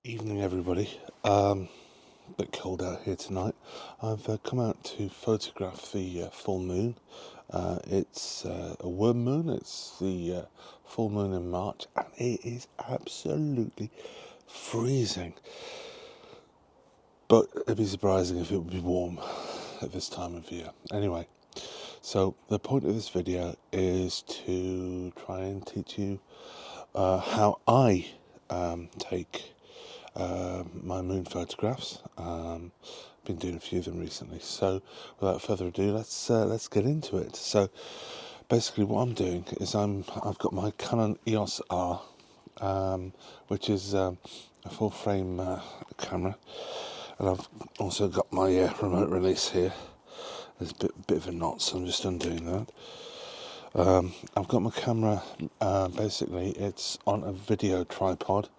Evening, everybody. Bit cold out here tonight. I've come out to photograph the full moon. It's a worm moon. It's the full moon in March, and it is absolutely freezing. But it'd be surprising if it would be warm at this time of year. Anyway, so the point of this video is to try and teach you how I take my moon photographs. Been doing a few of them recently. So without further ado, let's get into it. So basically, what I'm doing is I've got my Canon EOS R, which is a full frame camera, and I've also got my remote release here. There's a bit of a knot, so I'm just undoing that. I've got my camera, basically it's on a video tripod,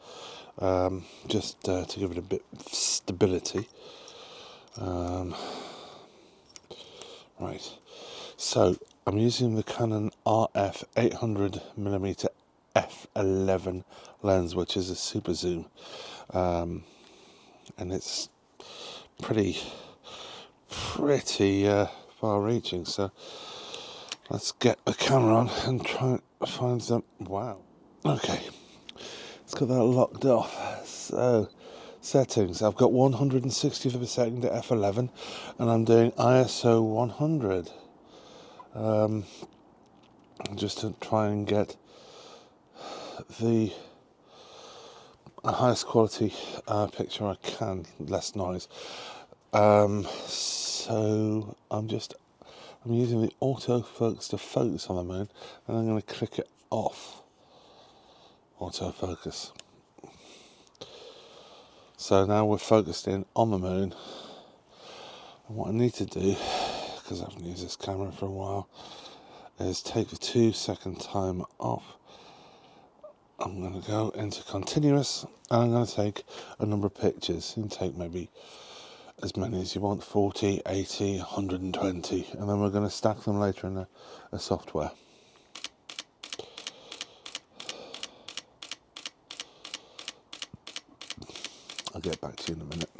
just to give it a bit of stability. Right, so I'm using the Canon RF 800mm f11 lens, which is a super zoom, and it's pretty far-reaching. So let's get the camera on and try and find some. Wow. Okay, let's get that locked off. So settings, I've got 160th of a second at f11, and I'm doing ISO 100, just to try and get the highest quality picture I can, less noise. So I'm using the autofocus to focus on the moon, and I'm going to click it off autofocus. So now we're focused in on the moon, and what I need to do, because I haven't used this camera for a while, is take the 2-second timer off. I'm going to go into continuous, and I'm going to take a number of pictures. You can take maybe as many as you want, 40, 80, 120, and then we're going to stack them later in a software. I'll get back to you in a minute.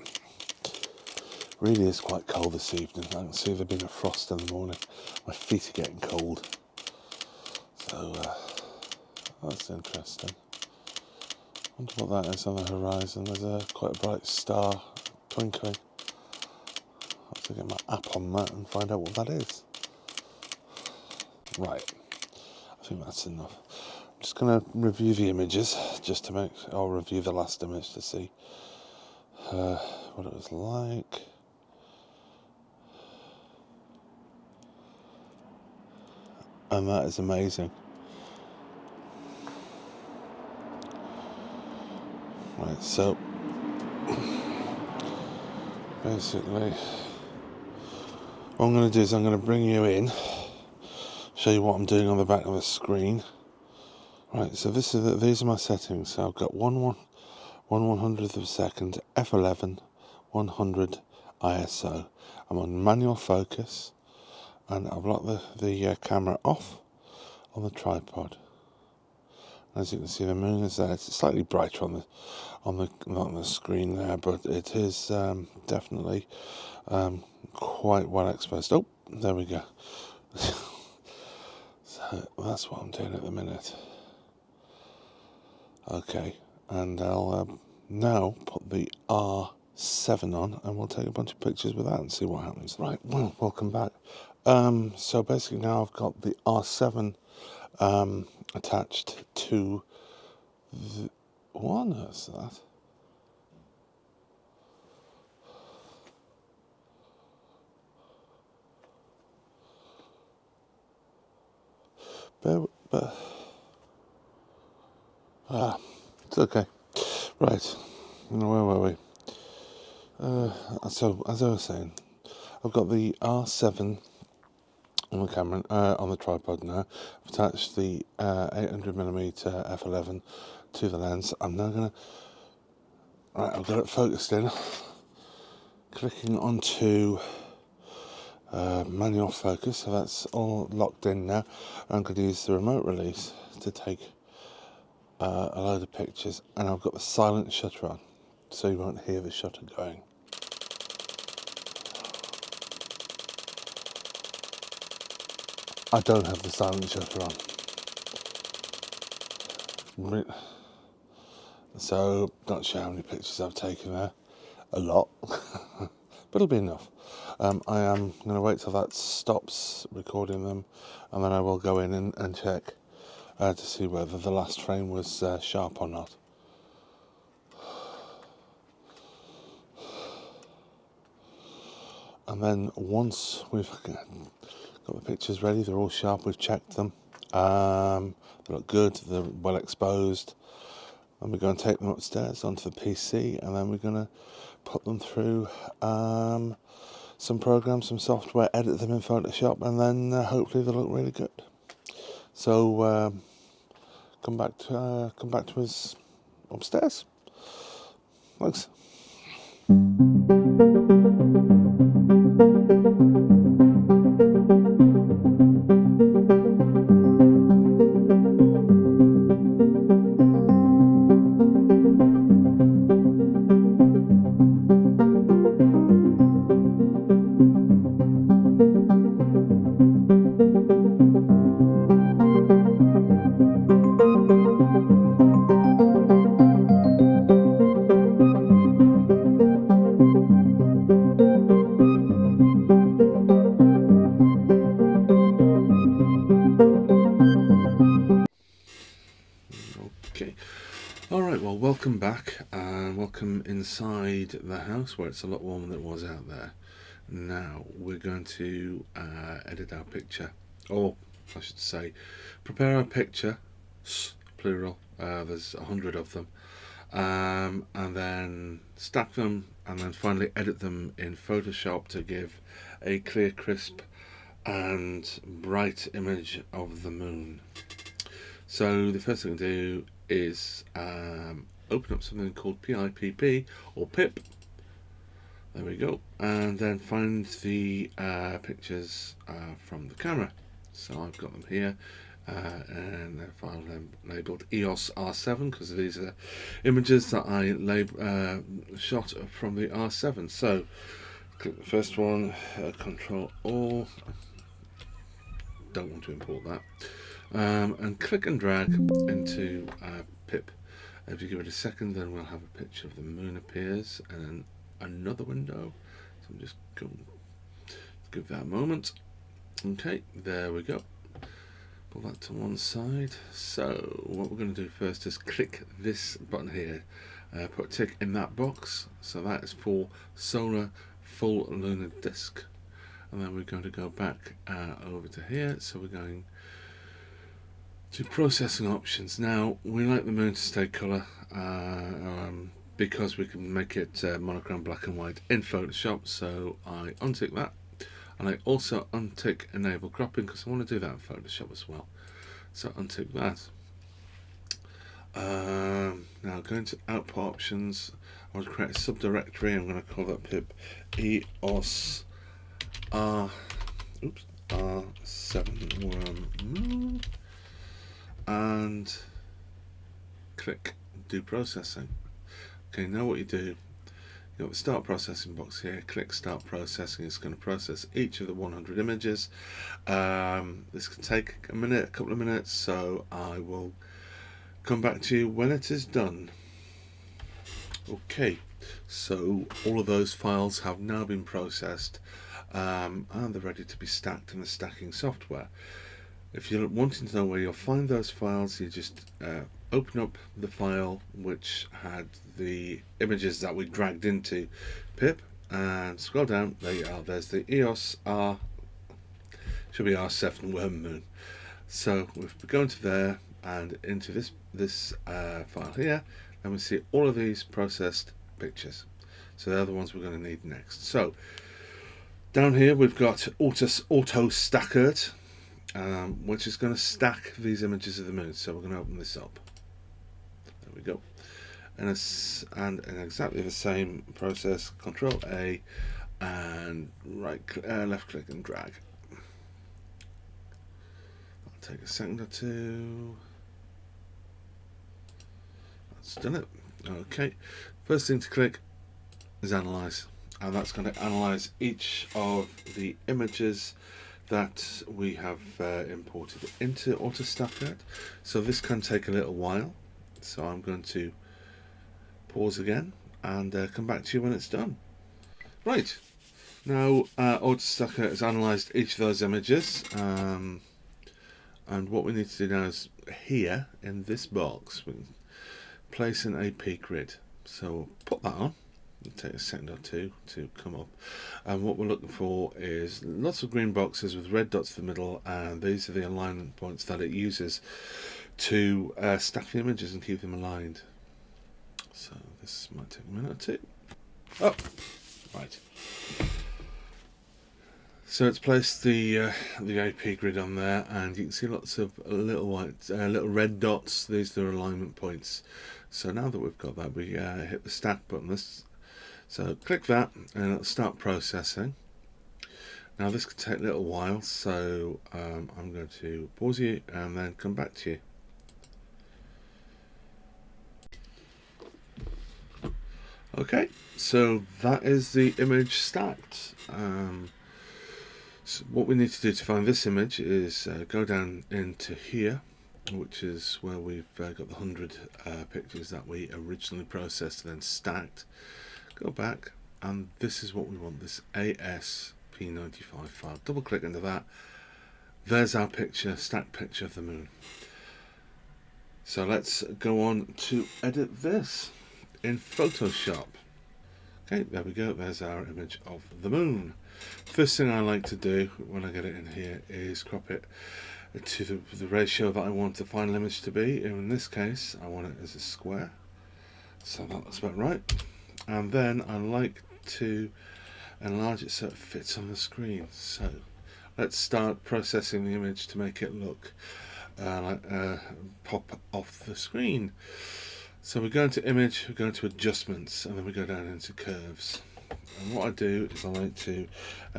Really is quite cold this evening. I can see there's been a frost in the morning. My feet are getting cold. So that's interesting. I wonder what that is on the horizon. There's quite a bright star twinkling. I'll have to get my app on that and find out what that is. Right, I think that's enough. I'm just going to review the images, just to make. I'll review the last image to see what it was like. And that is amazing. Right, so basically what I'm going to do is I'm going to bring you in, show you what I'm doing on the back of the screen. Right, so these are my settings. So I've got 1/100th of a second, f11, 100 ISO. I'm on manual focus, and I've locked the camera off on the tripod. As you can see, the moon is there. It's slightly brighter on the screen there, but it is definitely quite well exposed. Oh, there we go. So that's what I'm doing at the minute. Okay, and I'll now put the R7 on, and we'll take a bunch of pictures with that and see what happens. Right, well, welcome back. So basically now I've got the R7 attached to the... What on earth is that? It's okay. Right, where were we? So as I was saying, I've got the R7 on the camera, on the tripod now. I've attached the 800mm f11 to the lens. I'm now gonna. Right, I've got it focused in. Clicking onto manual focus, so that's all locked in now. I'm going to use the remote release to take a load of pictures, and I've got the silent shutter on. so you won't hear the shutter going. I don't have the silent shutter on. So, not sure how many pictures I've taken there. A lot. But it'll be enough. I am going to wait till that stops recording them, and then I will go in and check to see whether the last frame was sharp or not. And then once we've got the pictures ready, they're all sharp, we've checked them, they look good, they're well exposed, and we're going to take them upstairs onto the PC, and then we're going to put them through some programs, some software, edit them in Photoshop, and then hopefully they'll look really good. So come back to us upstairs. Thanks. Okay, alright, well, welcome back and welcome inside the house where it's a lot warmer than it was out there. Now we're going to edit our picture, or I should say prepare our picture, plural, there's 100 of them, and then stack them and then finally edit them in Photoshop to give a clear, crisp and bright image of the moon. So the first thing to do is open up something called PIPP or PIP. There we go, and then find the pictures from the camera. So I've got them here, and they're file labelled EOS R7 because these are images that I shot from the R7. So click the first one, Control All. Don't want to import that. And click and drag into PIP. If you give it a second, then we'll have a picture of the moon appears, and then another window. So I'm just going to give that a moment. Okay, there we go. Pull that to one side. So what we're going to do first is click this button here. Put a tick in that box. So that is for solar full lunar disk. And then we're going to go back over to here. So we're going to processing options. Now we like the moon to stay colour because we can make it monochrome black and white in Photoshop, so I untick that, and I also untick enable cropping because I want to do that in Photoshop as well, so untick that. Now going to output options, I want to create a subdirectory. I'm going to call that pip EOS R7 worm moon, and click do processing. Okay, now what you do, you've got the start processing box here, click start processing. It's going to process each of the 100 images. This can take a minute, a couple of minutes, so I will come back to you when it is done. Okay, so all of those files have now been processed, and they're ready to be stacked in the stacking software. If you're wanting to know where you'll find those files, you just open up the file which had the images that we dragged into PIP and scroll down. There you are, there's the EOS should be R7 worm moon. So we've gone to there and into this file here, and we see all of these processed pictures. So they're the ones we're going to need next. So down here we've got auto stackered, which is going to stack these images of the moon. So we're going to open this up. There we go. And in exactly the same process, Control A and left click and drag. I'll take a second or two. That's done it. Okay, first thing to click is analyze, and that's going to analyze each of the images that we have imported into AutoStacker. So this can take a little while, so I'm going to pause again and come back to you when it's done. Right, now AutoStacker has analysed each of those images, and what we need to do now is here in this box we can place an AP grid. So put that on. It'll take a second or two to come up, and what we're looking for is lots of green boxes with red dots in the middle, and these are the alignment points that it uses to stack the images and keep them aligned. So this might take a minute or two. Oh, right. So it's placed the AP grid on there, and you can see lots of little red dots. These are alignment points. So now that we've got that, we hit the stack button. So click that, and it'll start processing. Now this could take a little while, so I'm going to pause you and then come back to you. Okay, so that is the image stacked. So what we need to do to find this image is go down into here, which is where we've got the 100 pictures that we originally processed and then stacked. Go back, and this is what we want, this ASP95 file. Double click into that. There's our picture, stacked picture of the moon. So let's go on to edit this in Photoshop. Okay, there we go, there's our image of the moon. First thing I like to do when I get it in here is crop it to the ratio that I want the final image to be. In this case, I want it as a square, so that looks about right. And then I like to enlarge it so it fits on the screen. So let's start processing the image to make it look pop off the screen. So we go into image, we go into adjustments, and then we go down into curves. And what I do is I like to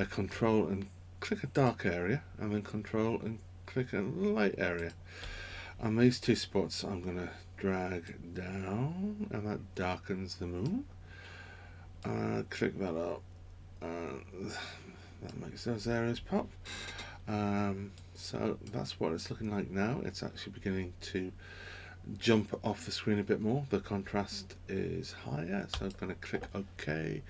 control and click a dark area, and then control and click a light area. And these two spots I'm going to drag down, and that darkens the moon. Click that up, and that makes those areas pop. So that's what it's looking like now. It's actually beginning to jump off the screen a bit more. The contrast is higher, so I'm going to click OK.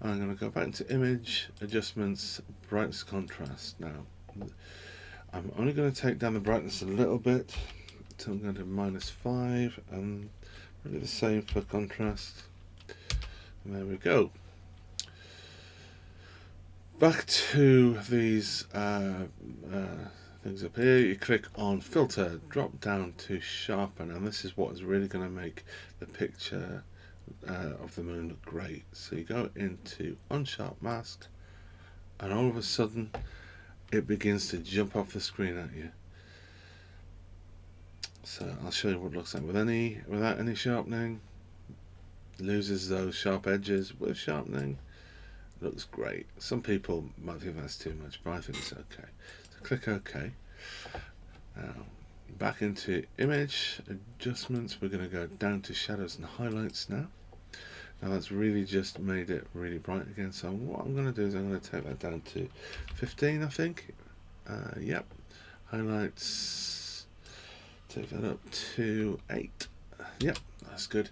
I'm going to go back into image, adjustments, brightness, contrast. Now I'm only going to take down the brightness a little bit, so I'm going to -5, and really the same for contrast. And there we go. Back to these things up here, you click on filter, drop down to sharpen, and this is what is really going to make the picture of the moon look great. So you go into unsharp mask, and all of a sudden it begins to jump off the screen at you. So I'll show you what it looks like without any sharpening. Loses those sharp edges. With sharpening, it looks great. Some people might think that's too much, but I think it's okay. So click OK. Now back into image, adjustments. We're going to go down to shadows and highlights now. Now that's really just made it really bright again. So what I'm going to do is I'm going to take that down to 15, I think. Yep. Highlights. Take that up to 8. Yep, that's good.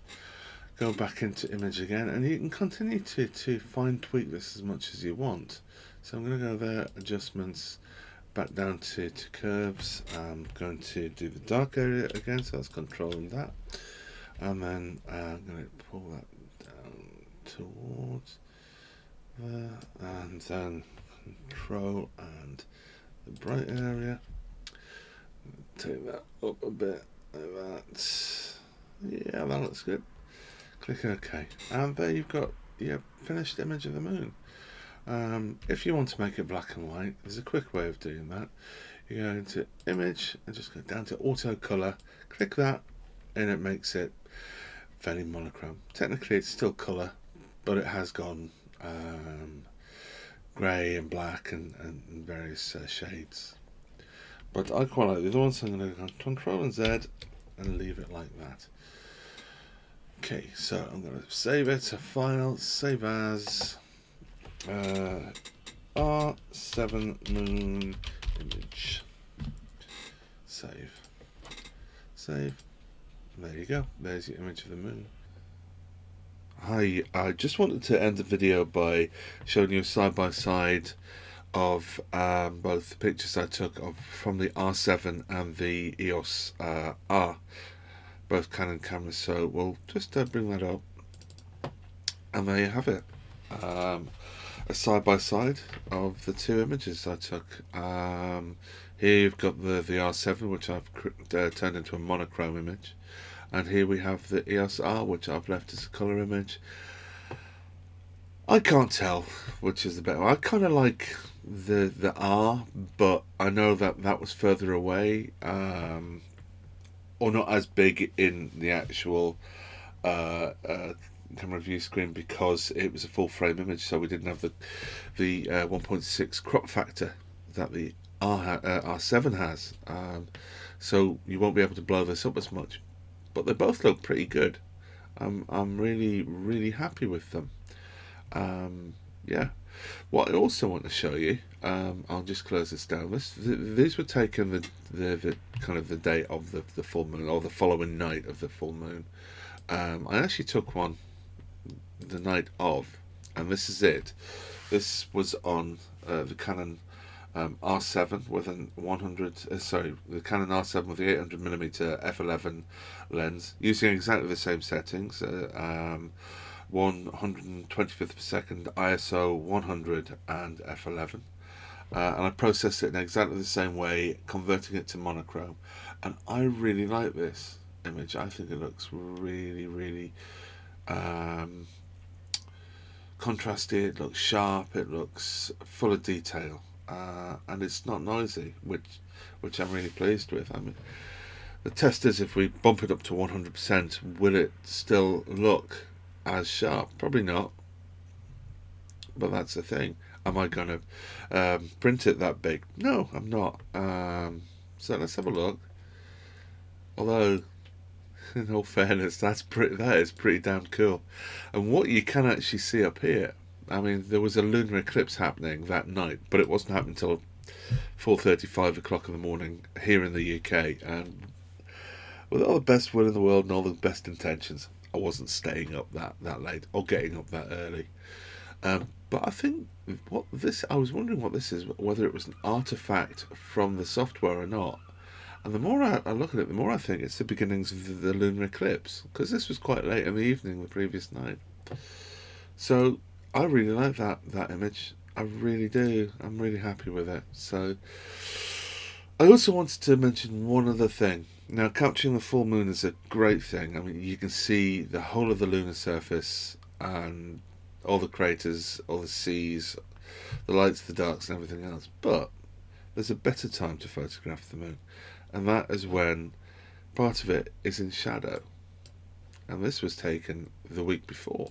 Go back into image again, and you can continue to fine tweak this as much as you want. So I'm going to go there, adjustments, back down to curves. I'm going to do the dark area again, so that's controlling that, and then I'm going to pull that down towards there, and then control and the bright area. Take that up a bit like that. Yeah, that looks good. Click OK, and there you've got your finished image of the moon. If you want to make it black and white, there's a quick way of doing that. You go into image and just go down to auto color, click that, and it makes it very monochrome. Technically it's still color, but it has gone grey and black and various shades. But I quite like the other one, so I'm going to go Control and Z and leave it like that. Okay, so I'm going to save it to file, save as R7 moon image. Save. Save. There you go. There's your image of the moon. Hi, I just wanted to end the video by showing you a side-by-side of both the pictures I took from the R7 and the EOS R, both Canon cameras. So we'll just bring that up, and there you have it. A side-by-side of the two images I took. Here you've got the R7, which I've turned into a monochrome image, and here we have the EOS R, which I've left as a colour image. I can't tell which is the better. I kind of like the R, but I know that was further away, or not as big in the actual camera view screen, because it was a full frame image, so we didn't have the 1.6 crop factor that the R7 has, so you won't be able to blow this up as much. But they both look pretty good. I'm really happy with them. Yeah. What I also want to show you, I'll just close this down. These were taken the kind of the day of the full moon, or the following night of the full moon. I actually took one the night of, and this is it. This was on the Canon R7 with an 100. The Canon R7 with the 800mm f11 lens, using exactly the same settings. 125th per second, ISO 100 and f11, and I processed it in exactly the same way, converting it to monochrome, and I really like this image. I think it looks really contrasty, it looks sharp, it looks full of detail, and it's not noisy, which I'm really pleased with. I mean, the test is, if we bump it up to 100%, will it still look as sharp? Probably not, but that's the thing. Am I going to print it that big? No, I'm not. So let's have a look. Although, in all fairness, that is pretty damn cool. And what you can actually see up here, I mean, there was a lunar eclipse happening that night, but it wasn't happening until 4:30, 5 o'clock in the morning here in the UK. And with all the best will in the world and all the best intentions, I wasn't staying up that late or getting up that early. But I think I was wondering what this is, whether it was an artifact from the software or not. And the more I look at it, the more I think it's the beginnings of the lunar eclipse, because this was quite late in the evening the previous night. So I really like that image. I really do. I'm really happy with it. So I also wanted to mention one other thing. Now, capturing the full moon is a great thing. I mean, you can see the whole of the lunar surface and all the craters, all the seas, the lights, the darks, and everything else. But there's a better time to photograph the moon, and that is when part of it is in shadow. And this was taken the week before.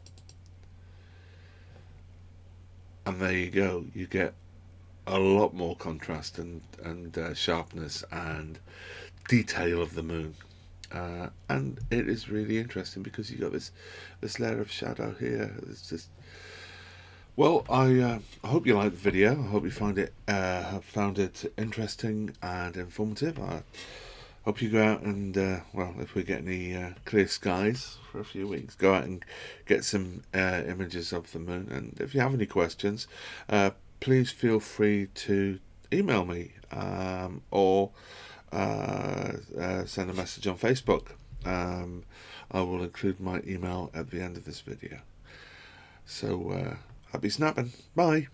And there you go. You get a lot more contrast and sharpness and detail of the moon, and it is really interesting because you got this layer of shadow here. It's just, well, I hope you liked the video. I hope you found it interesting and informative. I hope you go out and well, if we get any clear skies for a few weeks, go out and get some images of the moon. And if you have any questions, please feel free to email me, or send a message on Facebook. I will include my email at the end of this video. So happy snapping. Bye.